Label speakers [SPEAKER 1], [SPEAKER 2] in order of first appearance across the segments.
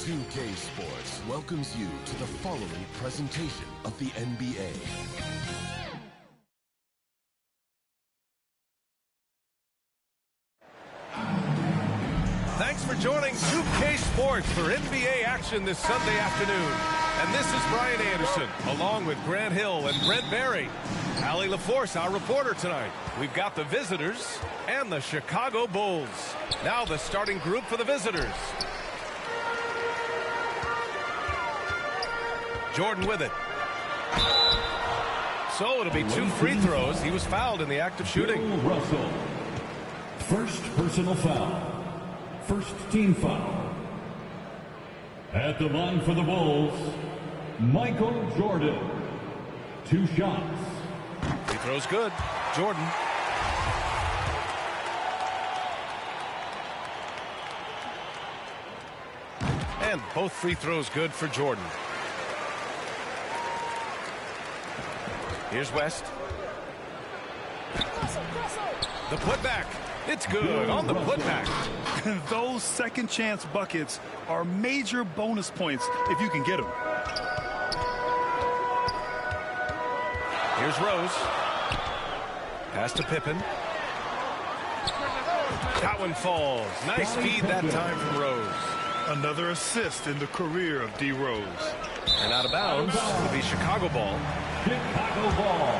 [SPEAKER 1] 2K Sports welcomes you to the following presentation of the NBA.
[SPEAKER 2] Thanks for joining 2K Sports for NBA action this Sunday afternoon. And this is Brian Anderson, along with Grant Hill and Brent Barry. Allie LaForce, our reporter tonight. We've got the visitors and the Chicago Bulls. Now the starting group for the visitors. Jordan with it. So it'll be 2 free throws. He was fouled in the act of shooting.
[SPEAKER 3] Bill Russell. First personal foul. First team foul. At the line for the Bulls, Michael Jordan. 2 shots.
[SPEAKER 2] Free throw's good. Jordan. And both free throws good for Jordan. Here's West. The putback. It's good on the putback.
[SPEAKER 4] Those second chance buckets are major bonus points if you can get them.
[SPEAKER 2] Here's Rose. Pass to Pippen. That one falls. Nice feed that time from Rose.
[SPEAKER 4] Another assist in the career of D. Rose.
[SPEAKER 2] And out of bounds will be Chicago ball.
[SPEAKER 3] Chicago ball.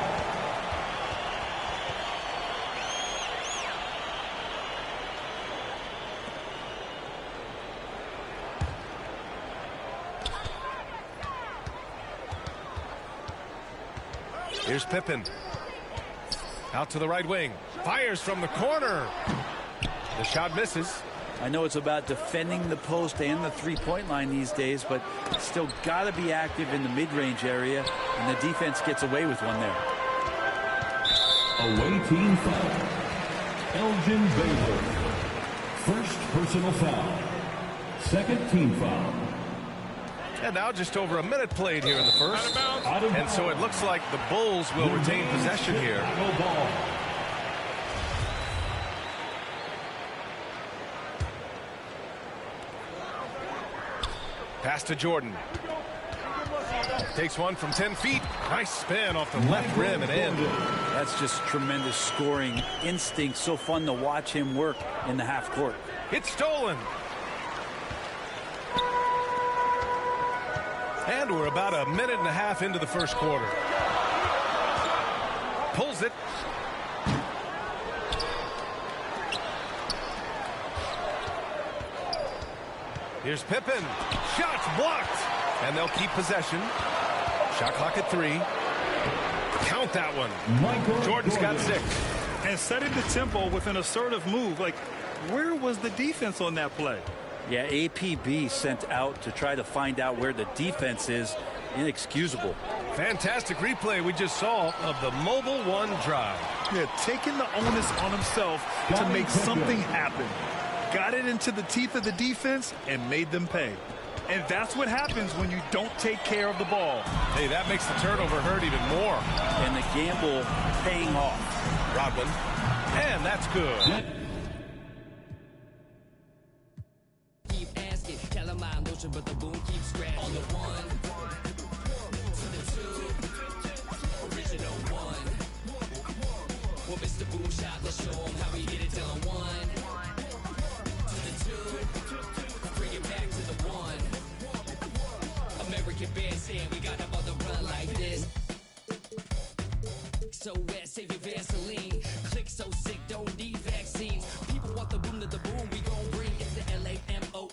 [SPEAKER 2] Here's Pippen. Out to the right wing. Fires from the corner. The shot misses.
[SPEAKER 5] I know it's about defending the post and the three-point line these days, but still got to be active in the mid-range area, and the defense gets away with one there.
[SPEAKER 3] Away team foul. Elgin Baylor. First personal foul. Second team foul.
[SPEAKER 2] And now just over a minute played here in the first. And so it looks like the Bulls will retain possession here. Pass to Jordan. Takes one from 10 feet. Nice spin off the left rim and in.
[SPEAKER 5] That's just tremendous scoring instinct. So fun to watch him work in the half court.
[SPEAKER 2] It's stolen. And we're about a minute and a half into the first quarter. Pulls it. Here's Pippen. Shots blocked. And they'll keep possession. Shot clock at 3. Count that one. Jordan's got 6.
[SPEAKER 4] And setting the tempo with an assertive move. Like, where was the defense on that play?
[SPEAKER 5] Yeah, APB sent out to try to find out where the defense is. Inexcusable.
[SPEAKER 2] Fantastic replay we just saw of the Mobile One drive.
[SPEAKER 4] Yeah, taking the onus on himself to make something happen. Got it into the teeth of the defense and made them pay. And that's what happens when you don't take care of the ball.
[SPEAKER 2] Hey, that makes the turnover hurt even more.
[SPEAKER 5] And the gamble paying off.
[SPEAKER 2] Rodman. And that's good.
[SPEAKER 6] Keep asking, tell him I'm motion, but the boom keeps scratching. On the 1 to the 2, original 1. Well, Mr. Boom Shot, let's show him how we get it. Tell him 1 to the 2, bring it back to the 1. American Bandstand, we got them on the run like this. So wet, save your Vaseline. Click so sick, don't need vaccines. People want the boom to the boom, we gon' bring it to LAMONT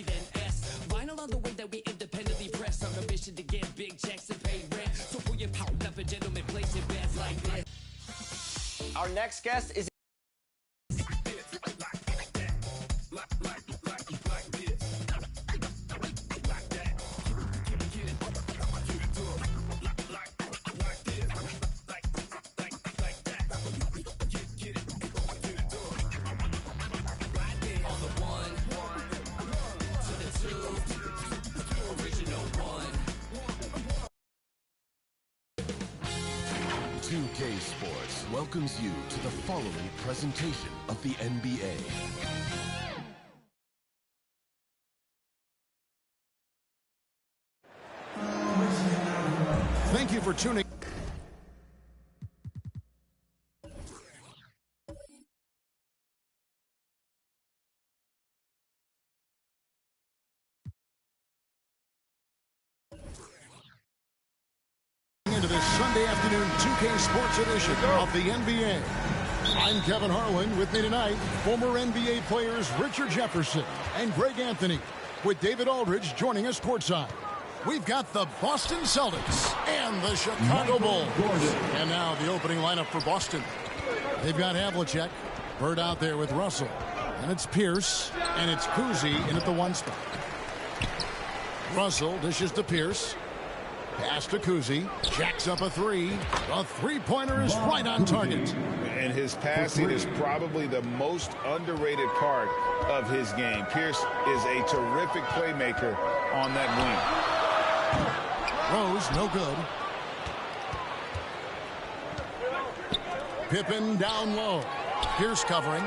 [SPEAKER 6] then S. Vinyl on the way that we independently press. On a mission to get big checks and pay rent. So pull your power up and gentlemen, place your bets like this.
[SPEAKER 7] Our next guest is
[SPEAKER 1] Sports welcomes you to the following presentation of the NBA.
[SPEAKER 8] you for tuning. Into this Sunday afternoon 2K Sports edition of the NBA. I'm Kevin Harlan. With me tonight, former NBA players Richard Jefferson and Greg Anthony, with David Aldridge joining us courtside. We've got the Boston Celtics and the Chicago Bulls. And now the opening lineup for Boston. They've got Havlicek, Bird out there with Russell. And it's Pierce, and it's Cousy in at the 1 spot. Russell dishes to Pierce. Pass to Cousy. Jacks up a 3. A three-pointer is right on target.
[SPEAKER 9] And his passing is probably the most underrated part of his game. Pierce is a terrific playmaker on that wing.
[SPEAKER 8] Rose, no good. Pippen down low. Pierce covering.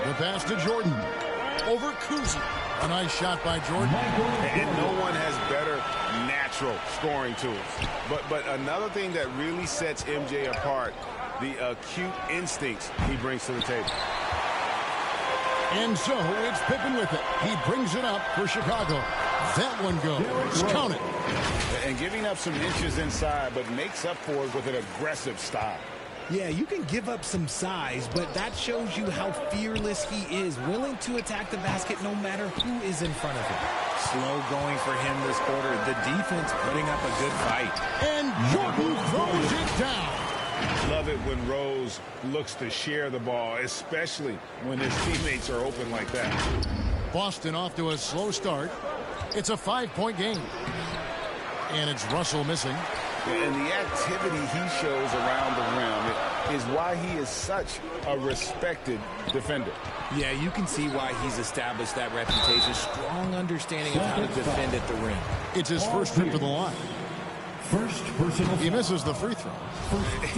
[SPEAKER 8] The pass to Jordan. Over Cousy. A nice shot by Jordan.
[SPEAKER 9] And no one has better natural scoring tools. But another thing that really sets MJ apart, the acute instincts he brings to the table.
[SPEAKER 8] And so it's Pippen with it. He brings it up for Chicago. That one goes. Count it.
[SPEAKER 9] And giving up some inches inside, but makes up for it with an aggressive style.
[SPEAKER 10] Yeah, you can give up some size, but that shows you how fearless he is, willing to attack the basket no matter who is in front of him.
[SPEAKER 11] Slow going for him this quarter. The defense putting up a good fight.
[SPEAKER 8] And Jordan throws it down.
[SPEAKER 9] Love it when Rose looks to share the ball, especially when his teammates are open like that.
[SPEAKER 8] Boston off to a slow start. It's a 5-point game. And it's Russell missing.
[SPEAKER 9] And the activity he shows around the rim is why he is such a respected defender.
[SPEAKER 10] Yeah, you can see why he's established that reputation. Strong understanding of how to defend at the rim.
[SPEAKER 8] It's his first trip to the line.
[SPEAKER 3] First personal.
[SPEAKER 8] He misses the free throw.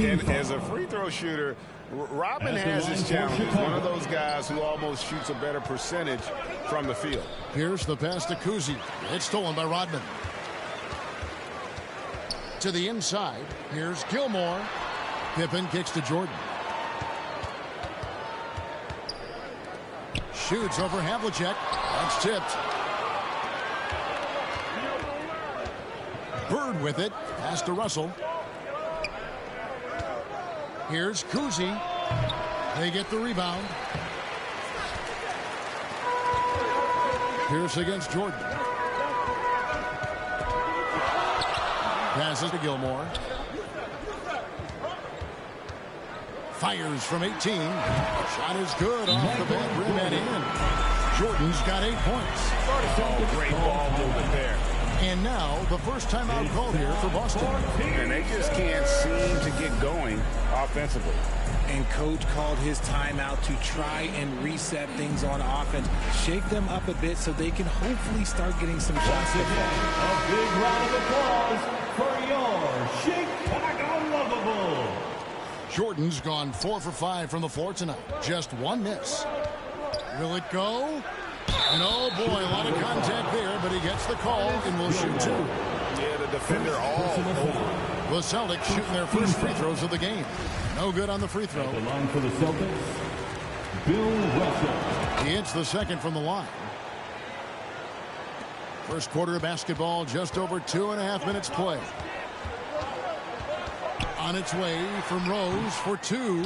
[SPEAKER 9] And as a free throw shooter, Rodman has his challenges. One of those guys who almost shoots a better percentage from the field.
[SPEAKER 8] Here's the pass to Cousy. It's stolen by Rodman. To the inside. Here's Gilmore. Pippen kicks to Jordan. Shoots over Havlicek. That's tipped. Bird with it. Pass to Russell. Here's Cousy. They get the rebound. Pierce against Jordan. Passes to Gilmore. Fires from 18. Shot is good off the back rim and in. Jordan's got 8 points.
[SPEAKER 9] Oh, great ball movement there.
[SPEAKER 8] And now the first timeout called here for Boston.
[SPEAKER 9] And they just can't seem to get going offensively.
[SPEAKER 10] And coach called his timeout to try and reset things on offense. Shake them up a bit so they can hopefully start getting some shots.
[SPEAKER 3] A big round of applause for your Chicago Lovables.
[SPEAKER 8] Jordan's gone 4 for 5 from the floor tonight. Just one miss. Will it go? No, boy, a lot of contact there, but he gets the call and will shoot 2.
[SPEAKER 9] Yeah, the defender all over.
[SPEAKER 8] The Celtics shooting their first free throws of the game. No good on the free throw.
[SPEAKER 3] The line for the Celtics, Bill Russell.
[SPEAKER 8] He hits the second from the line. First quarter of basketball, just over 2.5 minutes play. On its way from Rose for 2.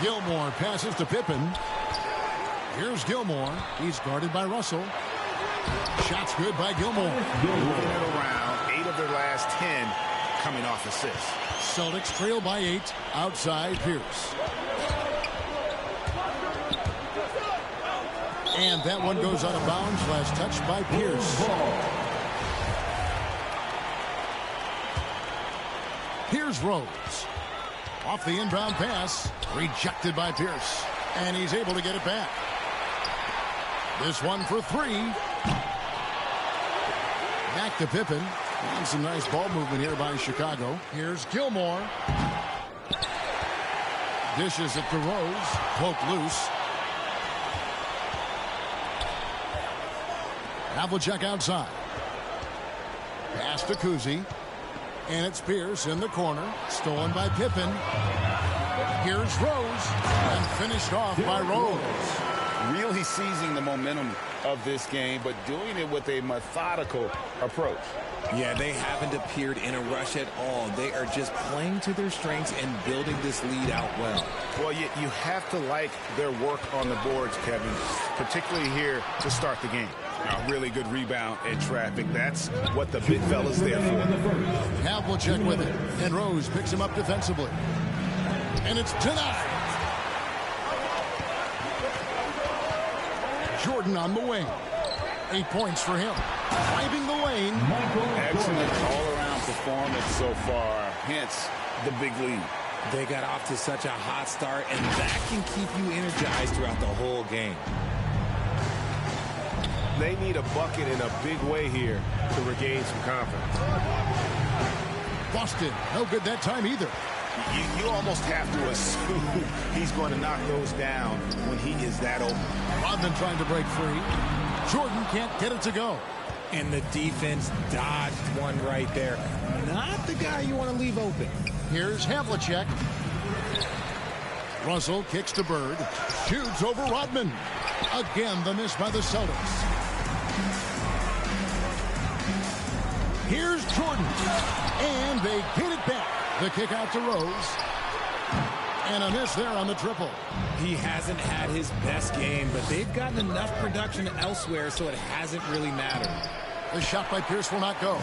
[SPEAKER 8] Gilmore passes to Pippen. Here's Gilmore. He's guarded by Russell. Shot's good by Gilmore.
[SPEAKER 9] Moving it around. 8 of their last 10 coming off assists.
[SPEAKER 8] Celtics trail by 8. Outside Pierce. And that one goes out of bounds. Last touch by Pierce. Here's Rose. Off the inbound pass. Rejected by Pierce. And he's able to get it back. This one for 3. Back to Pippen. And some nice ball movement here by Chicago. Here's Gilmore. Dishes it to Rose. Poke loose. Havlicek outside. Pass to Cousy. And it's Pierce in the corner. Stolen by Pippen. Here's Rose. And finished off by Rose.
[SPEAKER 9] Really seizing the momentum of this game, but doing it with a methodical approach.
[SPEAKER 10] Yeah, they haven't appeared in a rush at all. They are just playing to their strengths and building this lead out well.
[SPEAKER 9] Well, you have to like their work on the boards, Kevin, particularly here to start the game. A really good rebound in traffic. That's what the big fella's there for.
[SPEAKER 8] Havlicek with it, and Rose picks him up defensively. And it's denied. Jordan on the wing. 8 points for him. Driving the lane.
[SPEAKER 9] Excellent all-around performance so far. Hence, the big lead.
[SPEAKER 10] They got off to such a hot start, and that can keep you energized throughout the whole game.
[SPEAKER 9] They need a bucket in a big way here to regain some confidence.
[SPEAKER 8] Boston, no good that time either.
[SPEAKER 9] You almost have to assume he's going to knock those down when he is that open.
[SPEAKER 8] Rodman trying to break free. Jordan can't get it to go.
[SPEAKER 10] And the defense dodged one right there. Not the guy you want to leave open.
[SPEAKER 8] Here's Havlicek. Russell kicks to Bird. Shoots over Rodman. Again, the miss by the Celtics. Here's Jordan. And they get it back. The kick out to Rose. And a miss there on the triple.
[SPEAKER 10] He hasn't had his best game, but they've gotten enough production elsewhere, so it hasn't really mattered.
[SPEAKER 8] The shot by Pierce will not go.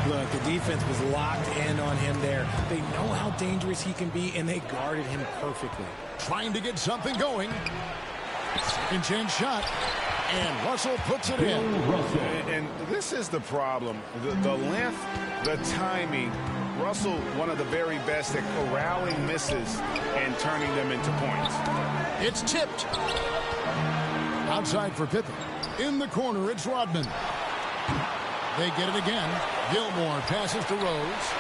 [SPEAKER 10] Look, the defense was locked in on him there. They know how dangerous he can be, and they guarded him perfectly.
[SPEAKER 8] Trying to get something going. Second chance shot. And Russell puts it in.
[SPEAKER 9] And this is the problem. The length, the timing. Russell, one of the very best at corralling misses and turning them into points.
[SPEAKER 8] It's tipped. Outside for Pippen. In the corner, it's Rodman. They get it again. Gilmore passes to Rose.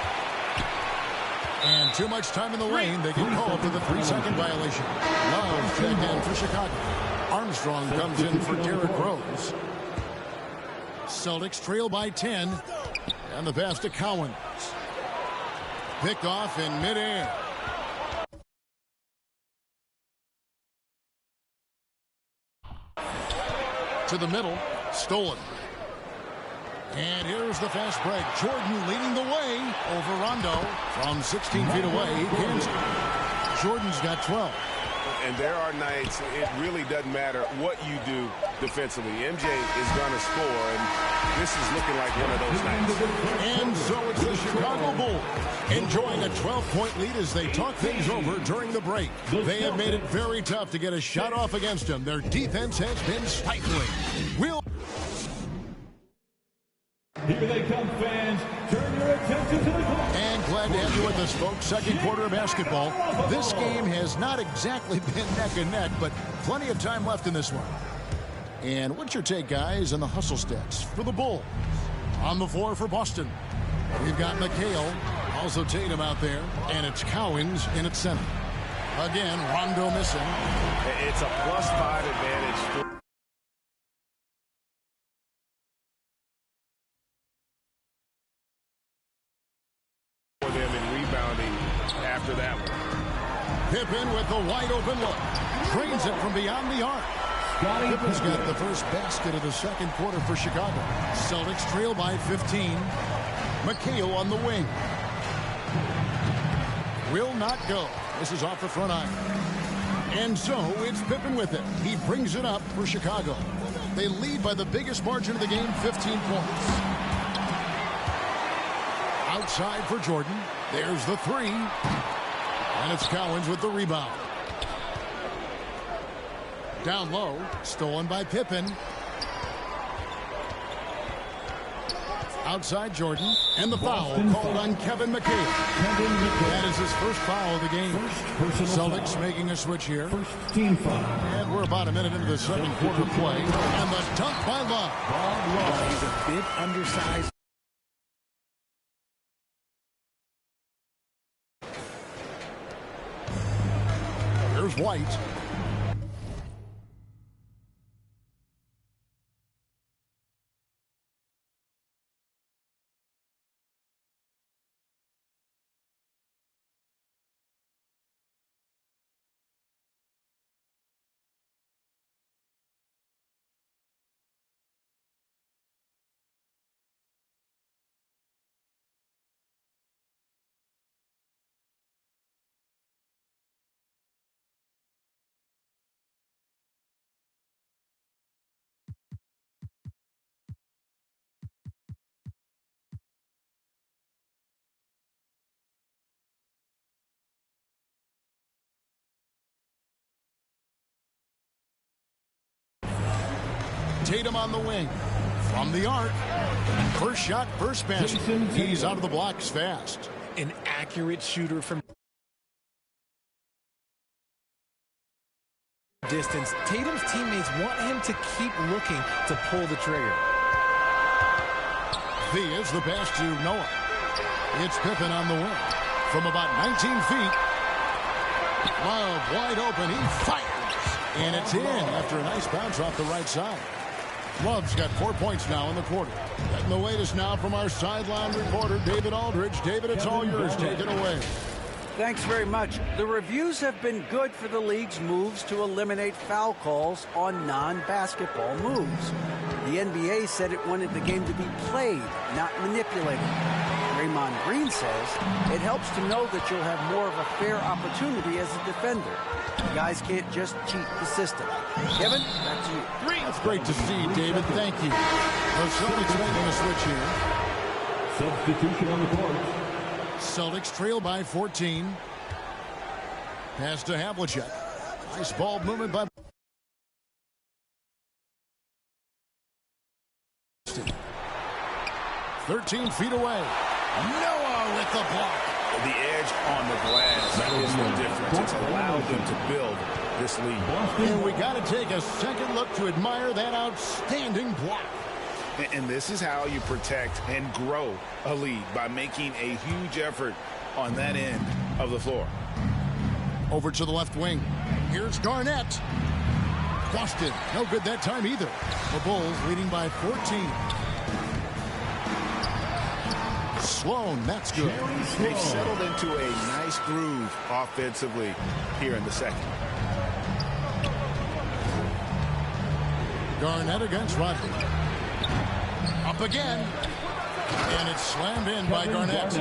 [SPEAKER 8] And too much time in the lane. They get called for the 3-second violation. Love checked in for Chicago. Armstrong comes in for Derrick Rose. Celtics trail by 10. And the pass to Cowan. Picked off in midair. To the middle. Stolen. And here's the fast break. Jordan leading the way over Rondo. From 16 feet away, he can't. Jordan's got 12.
[SPEAKER 9] And there are nights it really doesn't matter what you do defensively. MJ is going to score, and this is looking like one of those nights.
[SPEAKER 8] And so it's the Chicago Bulls enjoying a 12-point lead as they talk things over during the break. They have made it very tough to get a shot off against them. Their defense has been stifling.
[SPEAKER 3] Here they come, fans. Turn your attention to the clock.
[SPEAKER 8] And glad to have you with us, folks. Second quarter of basketball. This game has not exactly been neck and neck, but plenty of time left in this one. And what's your take, guys, on the hustle stats for the Bulls? On the floor for Boston, we've got McHale, also Tatum out there, and it's Cowens in its center. Again, Rondo missing.
[SPEAKER 9] It's a +5 advantage for them in rebounding after that one.
[SPEAKER 8] Pippen with the wide open look. Drains it from beyond the arc. Pippen's got the first basket of the second quarter for Chicago. Celtics trail by 15. McHale on the wing. Will not go. This is off the front iron. And so it's Pippen with it. He brings it up for Chicago. They lead by the biggest margin of the game, 15 points. Outside for Jordan. There's the three. And it's Cowens with the rebound. Down low. Stolen by Pippen. Outside Jordan. And the foul called on Kevin McHale. That is his first foul of the game. Celtics making a switch here.
[SPEAKER 3] Team foul.
[SPEAKER 8] And we're about a minute into the second quarter play. And the dunk by Love.
[SPEAKER 10] He's a bit undersized.
[SPEAKER 8] Here's White. Tatum on the wing. From the arc. First shot, first basket. He's out of the blocks fast.
[SPEAKER 10] An accurate shooter from distance. Tatum's teammates want him to keep looking to pull the trigger.
[SPEAKER 8] Is the pass to Noah. It's Pippen on the wing. From about 19 feet. Love wide open. He fires. And it's in after a nice bounce off the right side. Love's got 4 points now in the quarter. Getting the latest now from our sideline reporter, David Aldridge. David, it's all yours. Take it away.
[SPEAKER 12] Thanks very much. The reviews have been good for the league's moves to eliminate foul calls on non-basketball moves. The NBA said it wanted the game to be played, not manipulated. Draymond Green says it helps to know that you'll have more of a fair opportunity as a defender. Guys can't just cheat the system. Kevin, back to you.
[SPEAKER 8] That's great to see, David. Thank you. The Celtics making a switch here.
[SPEAKER 3] Substitution on the court.
[SPEAKER 8] Celtics trail by 14. Pass to Havlicek. Nice ball movement by 13 feet away. Noah with the block.
[SPEAKER 9] The edge on the glass is the difference. It's allowed them to build this lead.
[SPEAKER 8] And we got to take a second look to admire that outstanding block.
[SPEAKER 9] And this is how you protect and grow a lead, by making a huge effort on that end of the floor.
[SPEAKER 8] Over to the left wing. Here's Garnett. Busted. No good that time either. The Bulls leading by 14. Sloan, that's good.
[SPEAKER 9] They've settled into a nice groove offensively here in the second.
[SPEAKER 8] Garnett against Rodney. Up again. And it's slammed in by Garnett.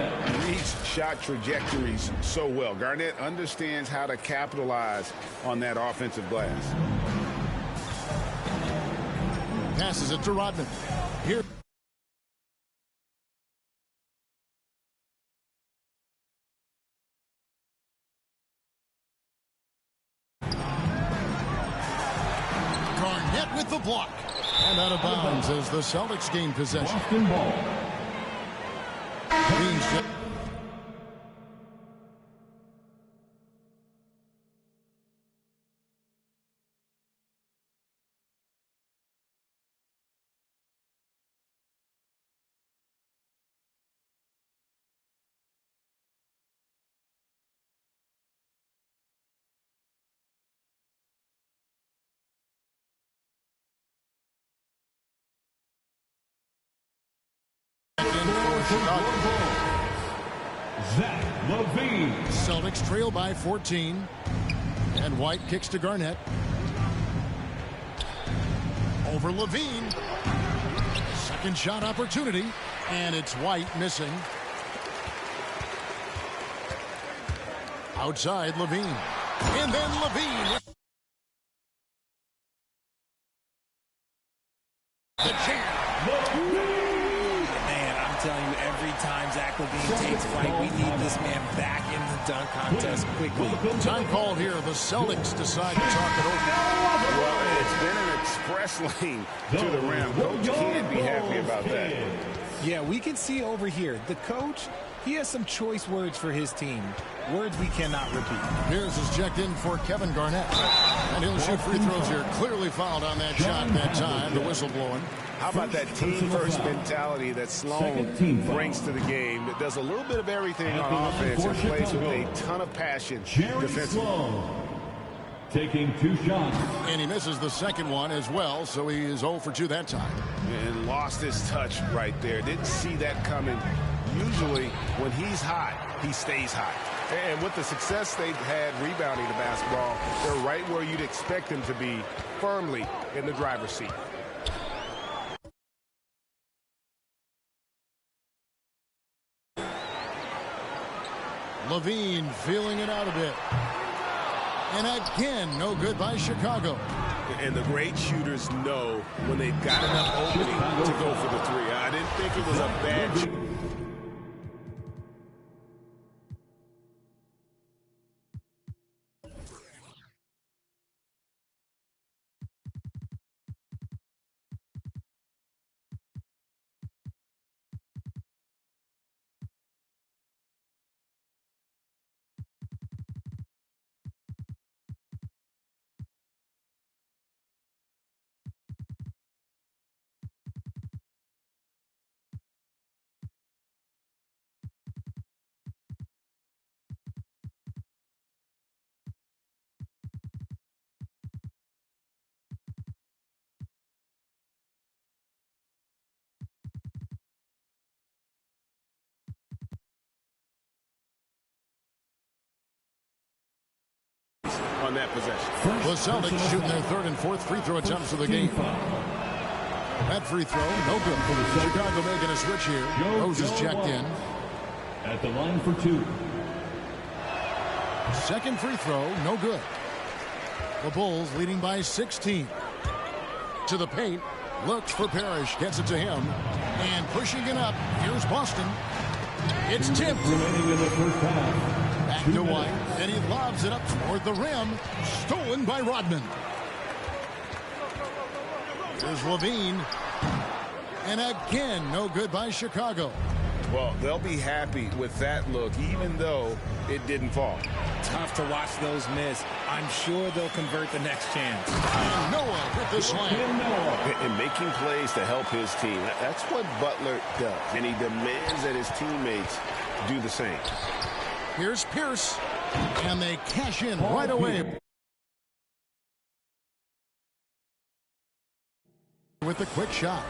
[SPEAKER 9] Reads shot trajectories so well. Garnett understands how to capitalize on that offensive glass.
[SPEAKER 8] Passes it to Rodman. Here. Garnett with the block. And out of bounds as the Celtics gain possession.
[SPEAKER 3] Boston ball. Zach LaVine.
[SPEAKER 8] Celtics trail by 14. And White kicks to Garnett. Over LaVine. Second shot opportunity. And it's White missing. Outside LaVine. And then LaVine. The champ.
[SPEAKER 10] Telling you, every time Zach LaVine takes flight, we need this man back in the dunk contest quickly.
[SPEAKER 8] Time called here. The Celtics decide to talk it over.
[SPEAKER 9] Well, it's been an express lane to the rim. Coach can't be happy about that.
[SPEAKER 10] Yeah, we can see over here, the coach, he has some choice words for his team. Words we cannot repeat.
[SPEAKER 8] Here's his checked in for Kevin Garnett. And he'll shoot free throws here. Clearly fouled on that shot that time. The whistle blowing.
[SPEAKER 9] How about that team-first mentality that Sloan brings to the game, that does a little bit of everything on offense and plays with a ton of passion defensively.
[SPEAKER 3] Taking 2 shots.
[SPEAKER 8] And he misses the second one as well, so he is 0 for 2 that time.
[SPEAKER 9] And lost his touch right there. Didn't see that coming. Usually, when he's hot, he stays hot. And with the success they've had rebounding the basketball, they're right where you'd expect them to be, firmly in the driver's seat.
[SPEAKER 8] LaVine feeling it out a bit. And again, no good by Chicago.
[SPEAKER 9] And the great shooters know when they've got enough opening to go for the three. I didn't think it was a bad on that possession.
[SPEAKER 8] The Celtics shooting their third and fourth free throw attempts of the game. That free throw, no good. Chicago making a switch here. Rose is checked in.
[SPEAKER 3] At the line for two.
[SPEAKER 8] Second free throw, no good. The Bulls leading by 16. To the paint, looks for Parrish, gets it to him, and pushing it up. Here's Boston. It's tipped.
[SPEAKER 3] Remaining in the first half.
[SPEAKER 8] Back to White, and he lobs it up toward the rim. Stolen by Rodman. Here's Levine. And again, no good by Chicago.
[SPEAKER 9] Well, they'll be happy with that look, even though it didn't fall.
[SPEAKER 10] Tough to watch those miss. I'm sure they'll convert the next chance.
[SPEAKER 8] And Noah with the slam.
[SPEAKER 9] And making plays to help his team. That's what Butler does. And he demands that his teammates do the same.
[SPEAKER 8] Here's Pierce. And they cash in right away. With a quick shot.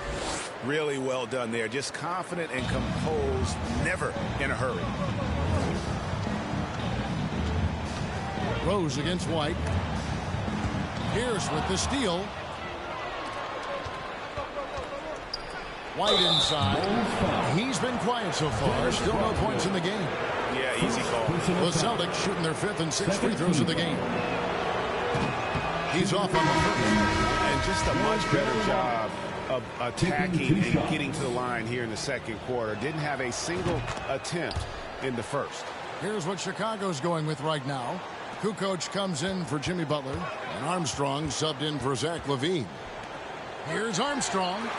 [SPEAKER 9] Really well done there. Just confident and composed, never in a hurry.
[SPEAKER 8] Rose against White. Pierce with the steal. White inside. He's been quiet so far. Still no points in the game.
[SPEAKER 9] Yeah, easy call.
[SPEAKER 8] The Celtics shooting their fifth and sixth free throws of the game. He's off on the first.
[SPEAKER 9] And just a much better job of attacking and getting to the line here in the second quarter. Didn't have a single attempt in the first.
[SPEAKER 8] Here's what Chicago's going with right now. Kukoc comes in for Jimmy Butler, and Armstrong subbed in for Zach LaVine. Here's Armstrong.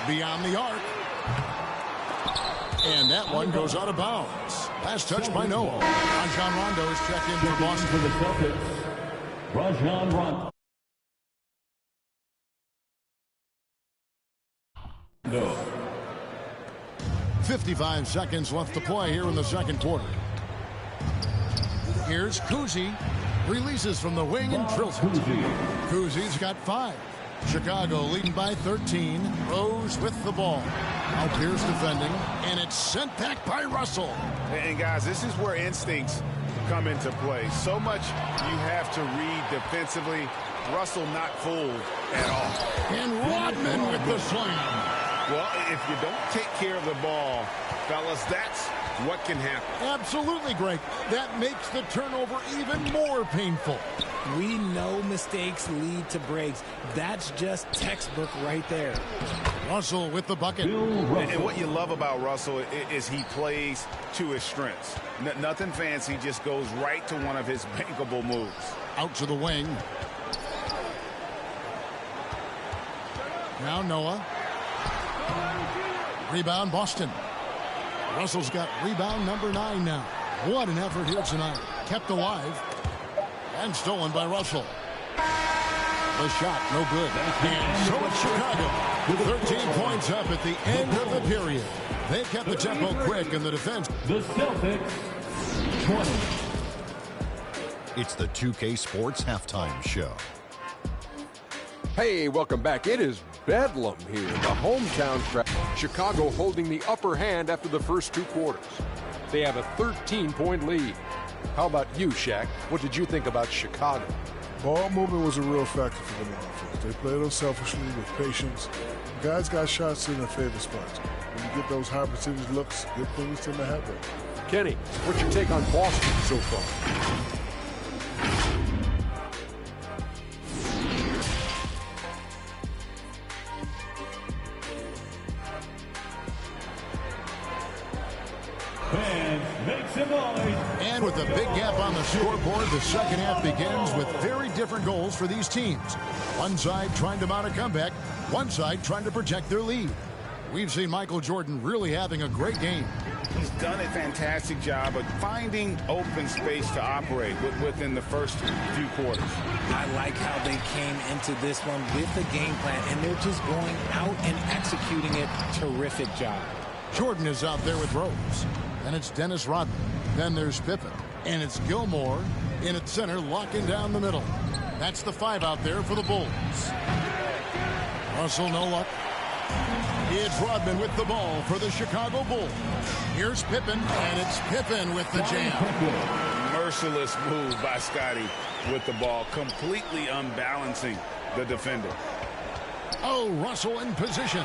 [SPEAKER 8] Beyond the arc. And that one goes out of bounds. Last touch by Noah. Rajon Rondo is checked in for Boston.
[SPEAKER 3] For the Celtics, Rajon Rondo. No.
[SPEAKER 8] 55 seconds left to play here in the second quarter. Here's Kuzi. Releases from the wing and drills it. Kuzi's got 5. Chicago leading by 13. Rose with the ball. Now Pierce defending. And it's sent back by Russell.
[SPEAKER 9] And guys, this is where instincts come into play. So much you have to read defensively. Russell not fooled at all.
[SPEAKER 8] And Rodman with the slam.
[SPEAKER 9] Well, if you don't take care of the ball, fellas, that's what can happen.
[SPEAKER 8] Absolutely, Greg. That makes the turnover even more painful.
[SPEAKER 10] We know mistakes lead to breaks. That's just textbook right there.
[SPEAKER 8] Russell with the bucket.
[SPEAKER 9] And what you love about Russell is he plays to his strengths. Nothing fancy, just goes right to one of his bankable moves.
[SPEAKER 8] Out to the wing. Now Noah. Rebound Boston. Russell's got rebound number 9 now. What an effort here tonight. Kept alive. And stolen by Russell. The shot, no good. And so it's Chicago. 13 points up at the end of the period. They kept the tempo quick in the defense.
[SPEAKER 3] The Celtics, 20.
[SPEAKER 1] It's the 2K Sports Halftime Show.
[SPEAKER 13] Hey, welcome back. It is bedlam here in the hometown crowd. Chicago holding the upper hand after the first 2 quarters. They have a 13-point lead. How about you, Shaq? What did you think about Chicago?
[SPEAKER 14] Ball movement was a real factor for them on offense. They played unselfishly with patience. Guys got shots in their favorite spots. When you get those high percentage looks, good things tend to happen.
[SPEAKER 13] Kenny, what's your take on Boston so far?
[SPEAKER 8] And with a big gap on the scoreboard, the second half begins with very different goals for these teams. One side trying to mount a comeback, one side trying to protect their lead. We've seen Michael Jordan really having a great game.
[SPEAKER 9] He's done a fantastic job of finding open space to operate within the first few quarters.
[SPEAKER 10] I like how they came into this one with the game plan, and they're just going out and executing it. Terrific job.
[SPEAKER 8] Jordan is out there with Rose. And it's Dennis Rodman. Then there's Pippen. And it's Gilmore in at center, locking down the middle. That's the 5 out there for the Bulls. Russell, no luck. It's Rodman with the ball for the Chicago Bulls. Here's Pippen, and it's Pippen with the jam.
[SPEAKER 9] Merciless move by Scotty with the ball, completely unbalancing the defender.
[SPEAKER 8] Oh, Russell in position.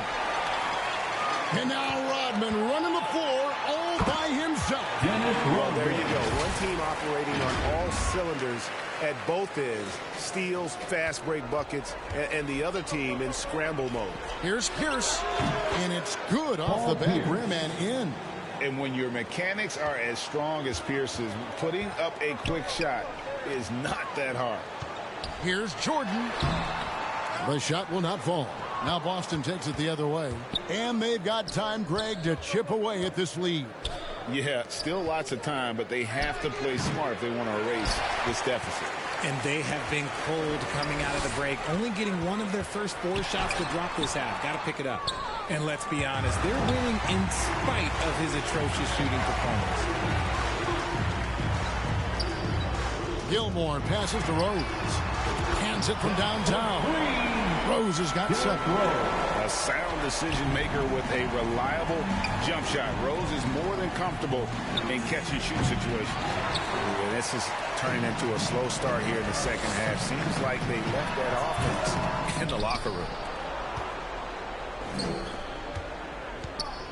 [SPEAKER 8] And now Rodman running the floor all by himself.
[SPEAKER 9] Well, there you go. One team operating on all cylinders at both ends. Steals, fast break buckets, and the other team in scramble mode.
[SPEAKER 8] Here's Pierce, and it's good off the back rim and in.
[SPEAKER 9] And when your mechanics are as strong as Pierce's, putting up a quick shot is not that hard.
[SPEAKER 8] Here's Jordan. The shot will not fall. Now Boston takes it the other way. And they've got time, Greg, to chip away at this lead.
[SPEAKER 9] Yeah, still lots of time, but they have to play smart if they want to erase this deficit.
[SPEAKER 10] And they have been cold coming out of the break, only getting one of their first 4 shots to drop this half. Got to pick it up. And let's be honest, they're winning in spite of his atrocious shooting performance.
[SPEAKER 8] Gilmore passes to Rose. Hands it from downtown. Rose has got 7.
[SPEAKER 9] A sound decision maker with a reliable jump shot. Rose is more than comfortable in catch-and-shoot situations. And this is turning into a slow start here in the second half. Seems like they left that offense in the locker room.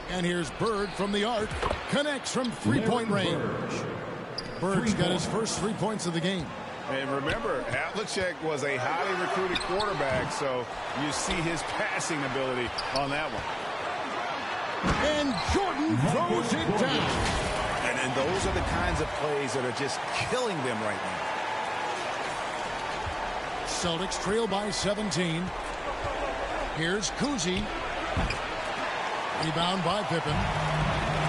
[SPEAKER 8] And here's Bird from the arc. Connects from three-point range. Bird's got his first 3 points of the game.
[SPEAKER 9] And remember, Havlicek was a highly recruited quarterback, so you see his passing ability on that one.
[SPEAKER 8] And Jordan throws it down.
[SPEAKER 9] And those are the kinds of plays that are just killing them right now.
[SPEAKER 8] Celtics trail by 17. Here's Kuzi. Rebound by Pippen.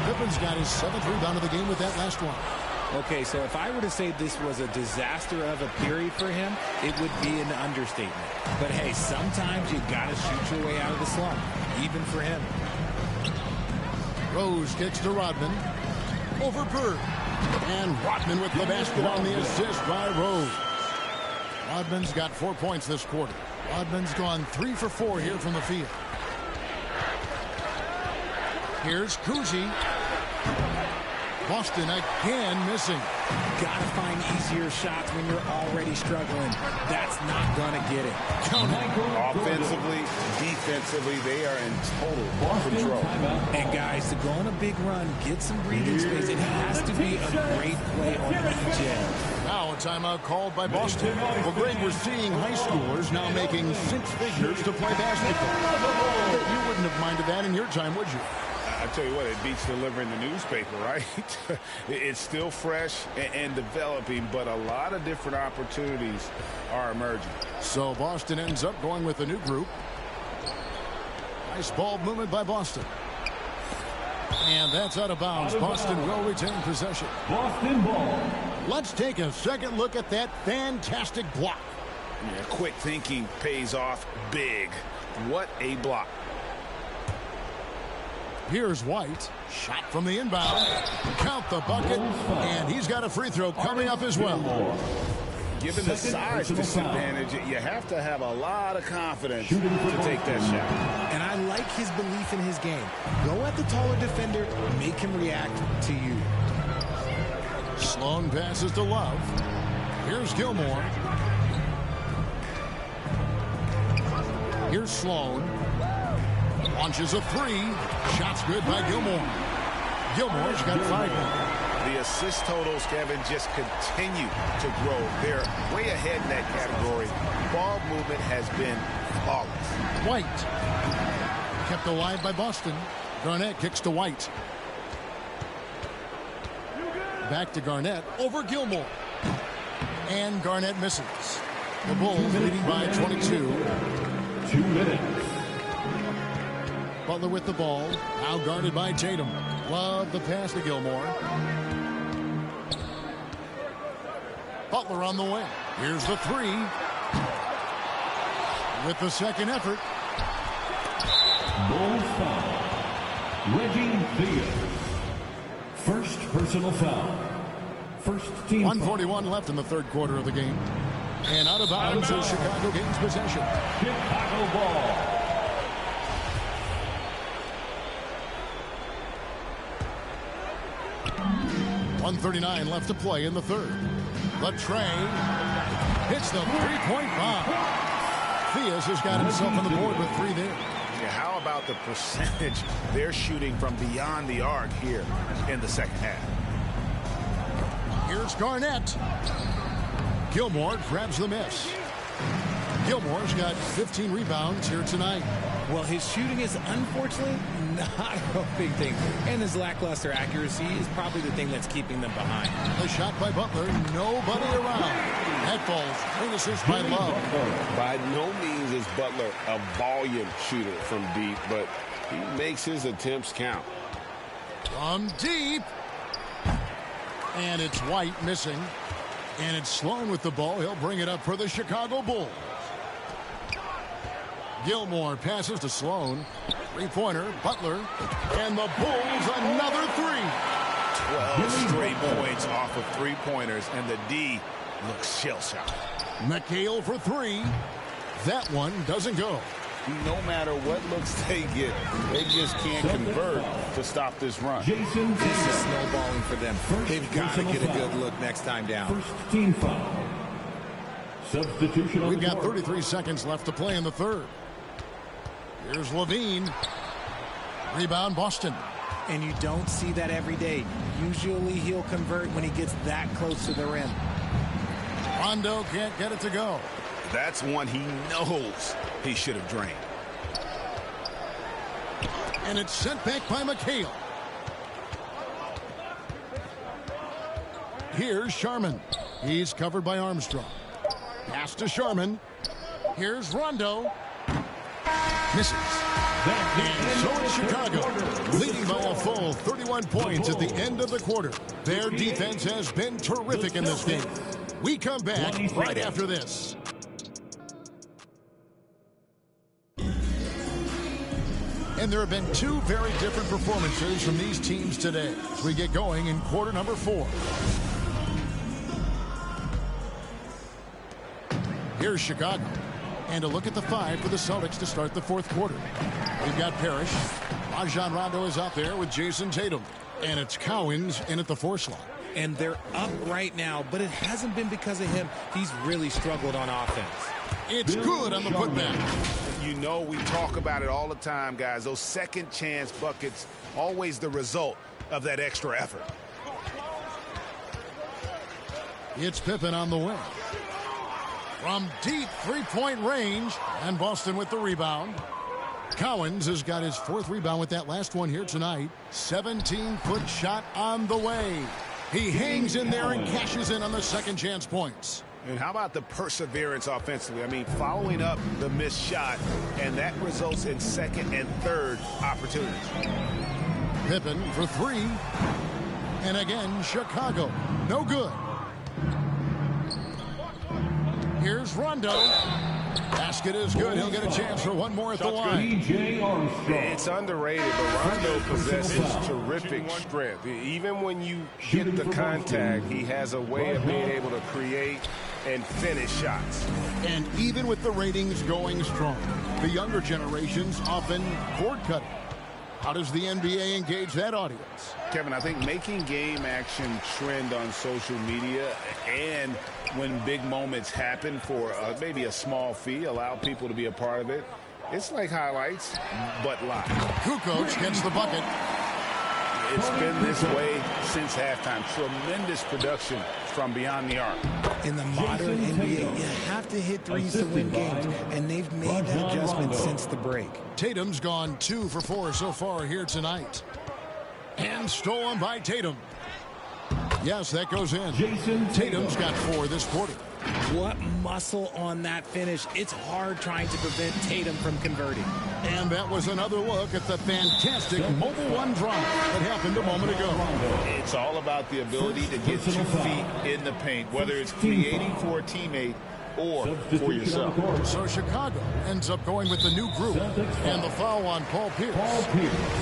[SPEAKER 8] Pippen's got his 7th rebound of the game with that last one.
[SPEAKER 10] Okay, so if I were to say this was a disaster of a period for him, it would be an understatement. But hey, sometimes you got to shoot your way out of the slump, even for him.
[SPEAKER 8] Rose kicks to Rodman. Over Bird. And Rodman with the basket on the assist by Rose. Rodman's got 4 points this quarter. Rodman's gone 3 for 4 here from the field. Here's Kuzi. Boston again missing.
[SPEAKER 10] Got to find easier shots when you're already struggling. That's not going to get it.
[SPEAKER 9] Offensively, defensively, they are in total control.
[SPEAKER 10] And guys, to go on a big run, get some breathing space, it has to be a great play on each end.
[SPEAKER 8] Now a timeout called by Boston. Well, Greg, we're seeing high schoolers now making 6 figures to play basketball. You wouldn't have minded that in your time, would you?
[SPEAKER 9] I tell you what, it beats delivering the newspaper, right? It's still fresh and developing, but a lot of different opportunities are emerging.
[SPEAKER 8] So Boston ends up going with a new group. Nice ball movement by Boston. And that's out of bounds. Boston will retain possession.
[SPEAKER 3] Boston ball.
[SPEAKER 8] Let's take a second look at that fantastic block.
[SPEAKER 9] Yeah, quick thinking pays off big. What a block.
[SPEAKER 8] Here's White. Shot from the inbound. Count the bucket. And he's got a free throw coming up as well.
[SPEAKER 9] Given the size disadvantage, you have to have a lot of confidence to take that shot.
[SPEAKER 10] And I like his belief in his game. Go at the taller defender, make him react to you.
[SPEAKER 8] Sloan passes to Love. Here's Gilmore. Here's Sloan. Launches a 3. Shots good by Gilmore. Gilmore's got 5.
[SPEAKER 9] The assist totals, Kevin, just continue to grow. They're way ahead in that category. Ball movement has been flawless.
[SPEAKER 8] White. Kept alive by Boston. Garnett kicks to White. Back to Garnett. Over Gilmore. And Garnett misses. The Bulls leading by 22.
[SPEAKER 3] 2 minutes.
[SPEAKER 8] Butler with the ball. Now guarded by Tatum. Love the pass to Gilmore. Butler on the wing. Here's the 3. With the second effort.
[SPEAKER 3] Bulls foul. Reggie Theus. First personal foul. First team
[SPEAKER 8] 1:41 left in the third quarter of the game. And out of bounds as Chicago gains possession.
[SPEAKER 3] Chicago ball.
[SPEAKER 8] 1:39 left to play in the third. Latrey hits the three-point bomb. Theus has got himself on the board with 3 there.
[SPEAKER 9] Yeah, how about the percentage they're shooting from beyond the arc here in the second half?
[SPEAKER 8] Here's Garnett. Gilmore grabs the miss. Gilmore's got 15 rebounds here tonight.
[SPEAKER 10] Well, his shooting is unfortunately not a big thing. And his lackluster accuracy is probably the thing that's keeping them behind.
[SPEAKER 8] The shot by Butler, nobody around. That falls. Clean assist by Love.
[SPEAKER 9] By no means is Butler a volume shooter from deep, but he makes his attempts count.
[SPEAKER 8] From deep. And it's White missing. And it's Sloan with the ball. He'll bring it up for the Chicago Bulls. Gilmore passes to Sloan. Three-pointer, Butler. And the Bulls another 3.
[SPEAKER 9] 12 straight points off of three-pointers, and the D looks shell-shocked.
[SPEAKER 8] McHale for 3. That one doesn't go.
[SPEAKER 9] No matter what looks they get, they just can't convert to stop this run.
[SPEAKER 10] This is snowballing for them. They've got to get a good look next time down.
[SPEAKER 3] First team foul. Substitution.
[SPEAKER 8] We've got 33 seconds left to play in the third. Here's Levine. Rebound, Boston.
[SPEAKER 10] And you don't see that every day. Usually he'll convert when he gets that close to the rim.
[SPEAKER 8] Rondo can't get it to go.
[SPEAKER 9] That's one he knows he should have drained.
[SPEAKER 8] And it's sent back by McHale. Here's Sharman. He's covered by Armstrong. Pass to Sharman. Here's Rondo. Misses. And so it's Chicago, leading by a full 31 points at the end of the quarter. Their defense has been terrific in this game. We come back right after this. And there have been 2 very different performances from these teams today as we get going in quarter number 4. Here's Chicago. And a look at the 5 for the Celtics to start the fourth quarter. We've got Parrish. Rajon Rondo is out there with Jason Tatum. And it's Cowens in at the 4 slot.
[SPEAKER 10] And they're up right now, but it hasn't been because of him. He's really struggled on offense.
[SPEAKER 8] It's good on the putback.
[SPEAKER 9] You know, we talk about it all the time, guys. Those second chance buckets, always the result of that extra effort.
[SPEAKER 8] It's Pippen on the wing. From deep three-point range, and Boston with the rebound. Cowens has got his 4th rebound with that last one here tonight. 17-foot shot on the way. He hangs in there and cashes in on the second chance points.
[SPEAKER 9] And how about the perseverance offensively? I mean, following up the missed shot, and that results in second and third opportunities.
[SPEAKER 8] Pippen for 3. And again, Chicago. No good. Here's Rondo. Basket is good. He'll get a chance for one more at the line.
[SPEAKER 9] It's underrated, but Rondo possesses terrific strength. Even when you get the contact, he has a way of being able to create and finish shots.
[SPEAKER 8] And even with the ratings going strong, the younger generations often cord cutting. How does the NBA engage that audience?
[SPEAKER 9] Kevin, I think making game action trend on social media, and when big moments happen for maybe a small fee, allow people to be a part of it. It's like highlights, but live.
[SPEAKER 8] Kukoc gets the bucket.
[SPEAKER 9] It's been this way since halftime. Tremendous production from beyond the arc.
[SPEAKER 10] In the modern NBA, you have to hit threes to win games, and they've made that adjustment since the break.
[SPEAKER 8] Tatum's gone 2 for 4 so far here tonight. And stolen by Tatum. Yes, that goes in. Tatum's got 4 this quarter.
[SPEAKER 10] What muscle on that finish. It's hard trying to prevent Tatum from converting.
[SPEAKER 8] And that was another look at the fantastic Mobile One drive that happened a moment ago.
[SPEAKER 9] It's all about the ability to get 2 feet in the paint, whether it's creating for a teammate or for yourself.
[SPEAKER 8] So Chicago ends up going with the new group and the foul on Paul Pierce.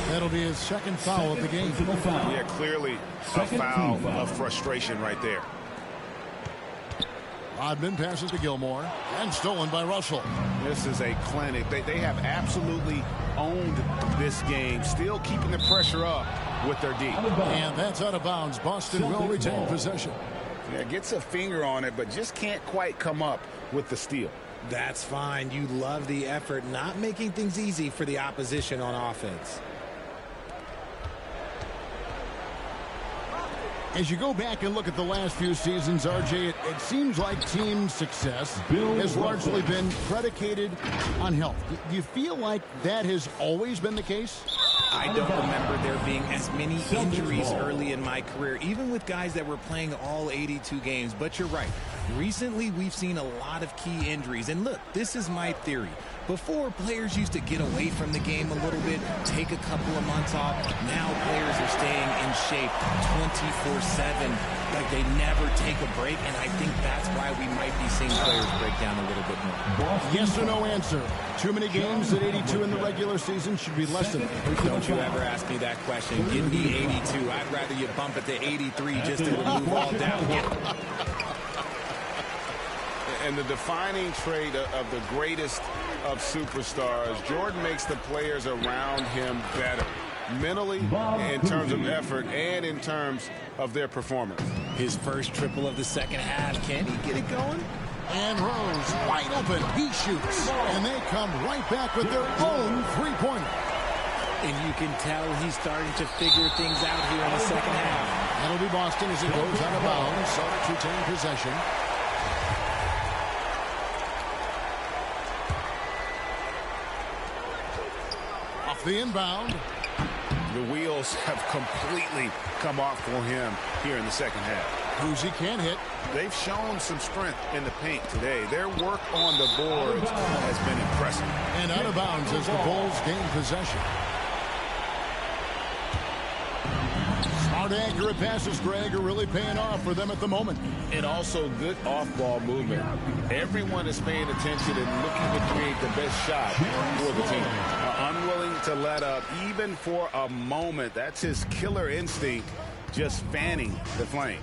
[SPEAKER 8] That'll be his 2nd foul of the game.
[SPEAKER 9] Yeah, clearly a foul of frustration right there.
[SPEAKER 8] Rodman passes to Gilmore and stolen by Russell.
[SPEAKER 9] This is a clinic. They have absolutely owned this game, still keeping the pressure up with their D.
[SPEAKER 8] And that's out of bounds. Boston will retain possession.
[SPEAKER 9] Yeah, gets a finger on it, but just can't quite come up with the steal.
[SPEAKER 10] That's fine. You love the effort, not making things easy for the opposition on offense.
[SPEAKER 8] As you go back and look at the last few seasons, RJ, it seems like team success has largely been predicated on health. Do you feel like that has always been the case?
[SPEAKER 10] I don't remember there being as many injuries early in my career, even with guys that were playing all 82 games. But you're right. Recently, we've seen a lot of key injuries. And look, this is my theory. Before, players used to get away from the game a little bit, take a couple of months off. Now players are staying in shape 24/7, like they never take a break, and I think that's why we might be seeing players break down a little bit more.
[SPEAKER 8] Yes or no answer. Too many games at 82 in the regular season should be less than.
[SPEAKER 10] Don't you ever ask me that question. Give me 82. I'd rather you bump it to 83 just to remove all doubt.
[SPEAKER 9] And the defining trait of the greatest of superstars, Jordan makes the players around him better, mentally, in terms of effort, and in terms of their performance.
[SPEAKER 10] His first triple of the second half. Can he get it going?
[SPEAKER 8] And Rose wide open. He shoots. And they come right back with their own three-pointer.
[SPEAKER 10] And you can tell he's starting to figure things out here in the second half.
[SPEAKER 8] That'll be Boston as it goes out of bounds. Celtics retain possession. Off the inbound.
[SPEAKER 9] The wheels have completely come off for him here in the second half.
[SPEAKER 8] Uzi can't hit.
[SPEAKER 9] They've shown some strength in the paint today. Their work on the boards has been impressive.
[SPEAKER 8] And out of bounds as the Bulls gain possession. Smart, accurate passes, Greg, are really paying off for them at the moment.
[SPEAKER 9] And also good off-ball movement. Everyone is paying attention and looking to create the best shot for the team. Unwilling to let up even for a moment. That's his killer instinct, just fanning the flames.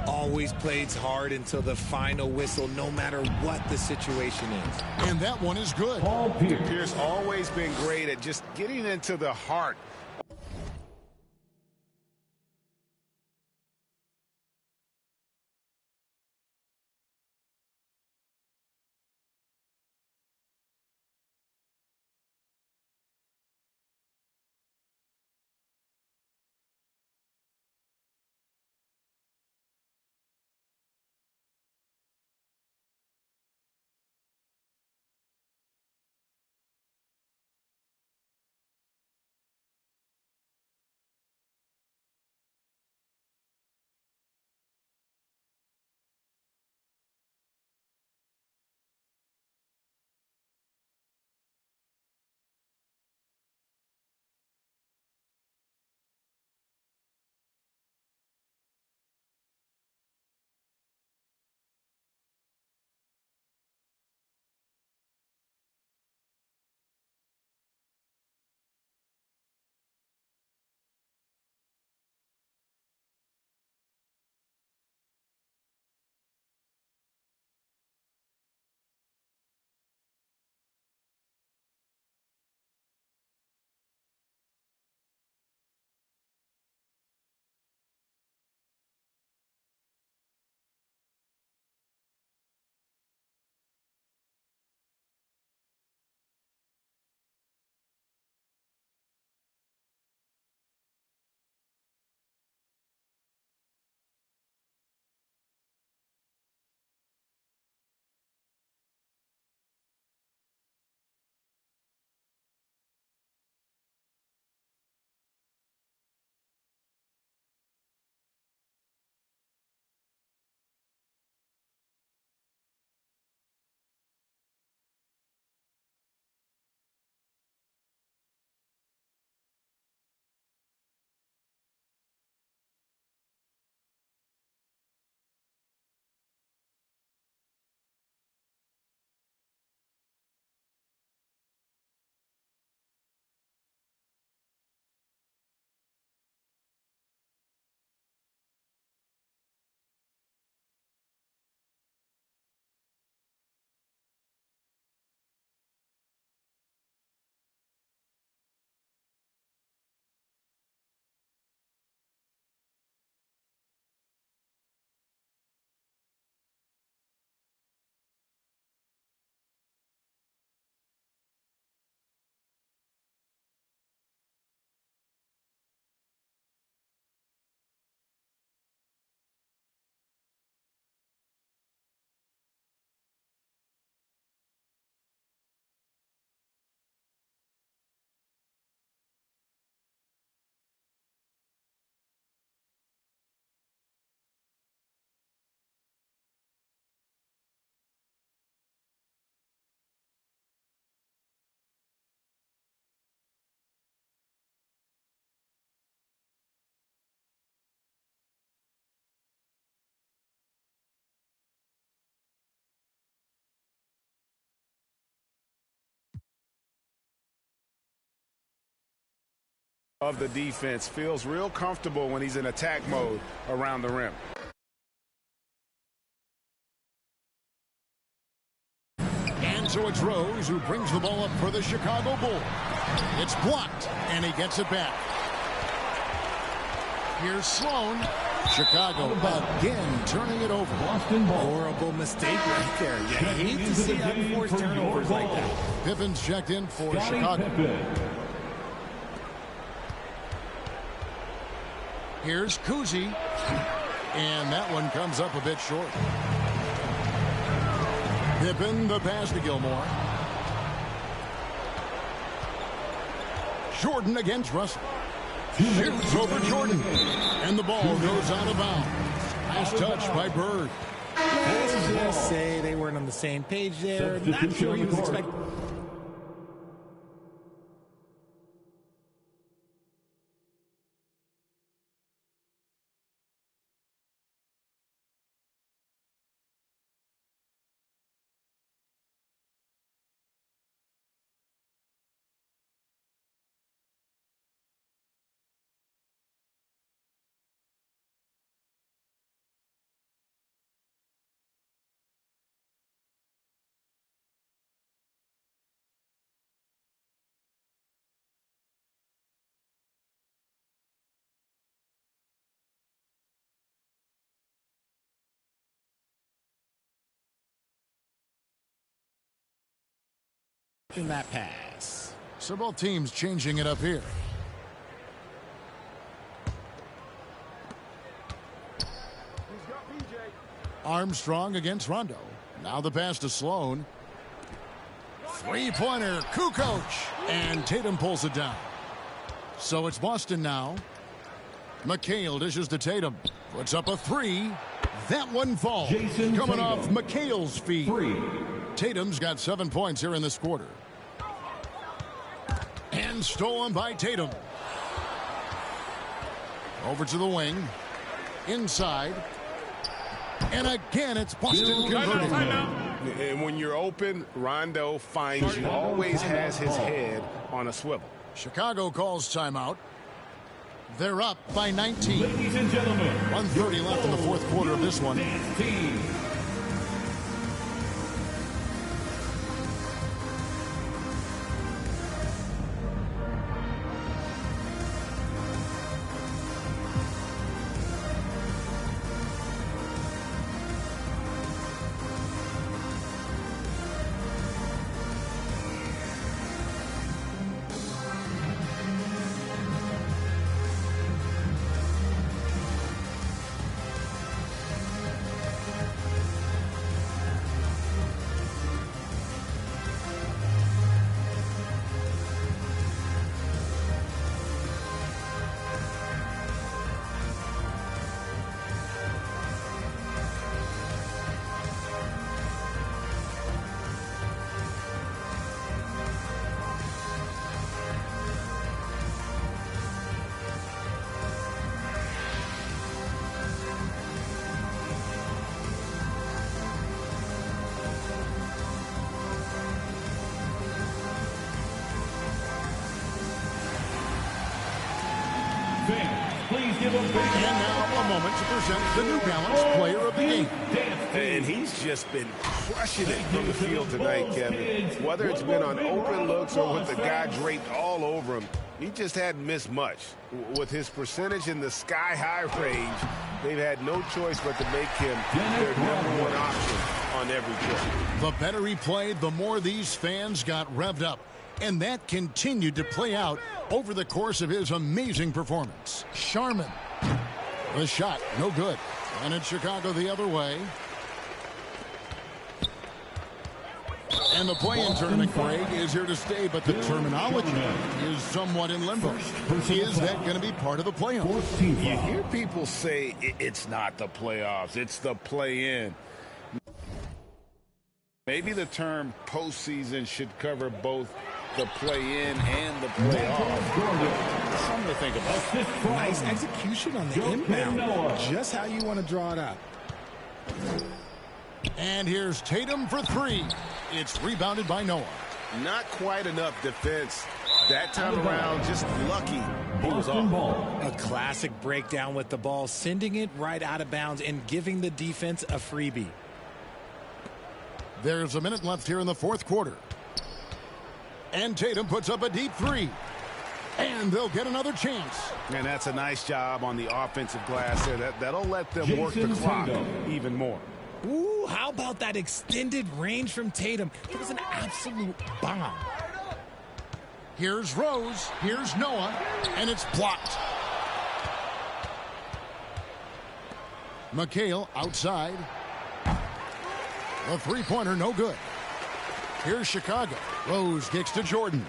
[SPEAKER 10] Always plays hard until the final whistle, no matter what the situation is.
[SPEAKER 8] And that one is good.
[SPEAKER 9] Pierce always been great at just getting into the heart of the defense. Feels real comfortable when he's in attack mode around the rim.
[SPEAKER 8] And so it's Rose who brings the ball up for the Chicago Bulls. It's blocked, and he gets it back. Here's Sloan. Chicago again turning it over.
[SPEAKER 10] Boston ball. Horrible mistake right there. You hate to see unforced turnovers like that.
[SPEAKER 8] Pippin's checked in for Chicago. Here's Kuzi. And that one comes up a bit short. Pippen, the pass to Gilmore. Jordan against Russell. Shoots over Jordan. And the ball goes out of bounds. Nice touch by Bird.
[SPEAKER 10] Let's just say they weren't on the same page there. Not sure he was expecting. In that pass.
[SPEAKER 8] So both teams changing it up here. Armstrong against Rondo. Now the pass to Sloan. Three-pointer, Kukoc. And Tatum pulls it down. So it's Boston now. McHale dishes to Tatum. Puts up a three. That one falls. Coming off McHale's feet. Tatum's got 7 points here in this quarter. And stolen by Tatum. Over to the wing. Inside. And again, it's Boston converting.
[SPEAKER 9] And when you're open, Rondo finds you. Always has his head on a swivel.
[SPEAKER 8] Chicago calls timeout. They're up by 19.
[SPEAKER 3] Ladies and gentlemen,
[SPEAKER 8] 1:30 left in the fourth quarter of this one.
[SPEAKER 3] Please give a big
[SPEAKER 8] and now a moment to present the New Balance Player of the Game.
[SPEAKER 9] And he's just been crushing it from the field tonight, Kevin. Whether it's been on open looks or with the guy draped all over him, he just hadn't missed much. With his percentage in the sky-high range, they've had no choice but to make him their #1 option on every play.
[SPEAKER 8] The better he played, the more these fans got revved up. And that continued to play out over the course of his amazing performance. Sharman. The shot, no good. And it's Chicago the other way. And the play-in tournament, Craig, is here to stay, but the terminology is somewhat in limbo. Is that going to be part of the playoffs?
[SPEAKER 9] You hear people say it's not the playoffs, it's the play-in. Maybe the term postseason should cover both the play-in and the playoff. Something to think about.
[SPEAKER 10] Nice execution on the inbound. Just how you want to draw it up.
[SPEAKER 8] And here's Tatum for three. It's rebounded by Noah.
[SPEAKER 9] Not quite enough defense That time around, just lucky he was off.
[SPEAKER 10] A classic breakdown with the ball, sending it right out of bounds and giving the defense a freebie.
[SPEAKER 8] There's a minute left here in the fourth quarter. And Tatum puts up a deep three. And they'll get another chance.
[SPEAKER 9] And that's a nice job on the offensive glass there. That'll let them work the clock even more.
[SPEAKER 10] Ooh, how about that extended range from Tatum? It was an absolute bomb.
[SPEAKER 8] Here's Rose. Here's Noah. And it's blocked. McHale outside. The three-pointer no good. Here's Chicago. Rose kicks to Jordan.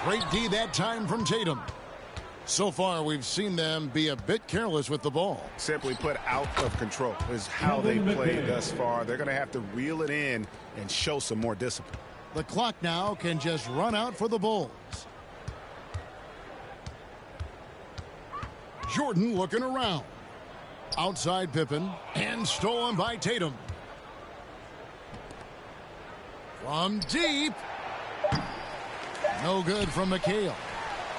[SPEAKER 8] Great D that time from Tatum. So far, we've seen them be a bit careless with the ball.
[SPEAKER 9] Simply put, out of control is how they played thus far. They're going to have to reel it in and show some more discipline.
[SPEAKER 8] The clock now can just run out for the Bulls. Jordan looking around. Outside Pippen, and stolen by Tatum. From deep. No good from McHale.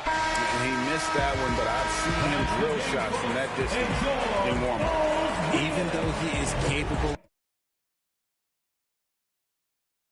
[SPEAKER 9] And he missed that one, but I've seen him drill shots from that distance in warm-up.
[SPEAKER 10] Even though he is capable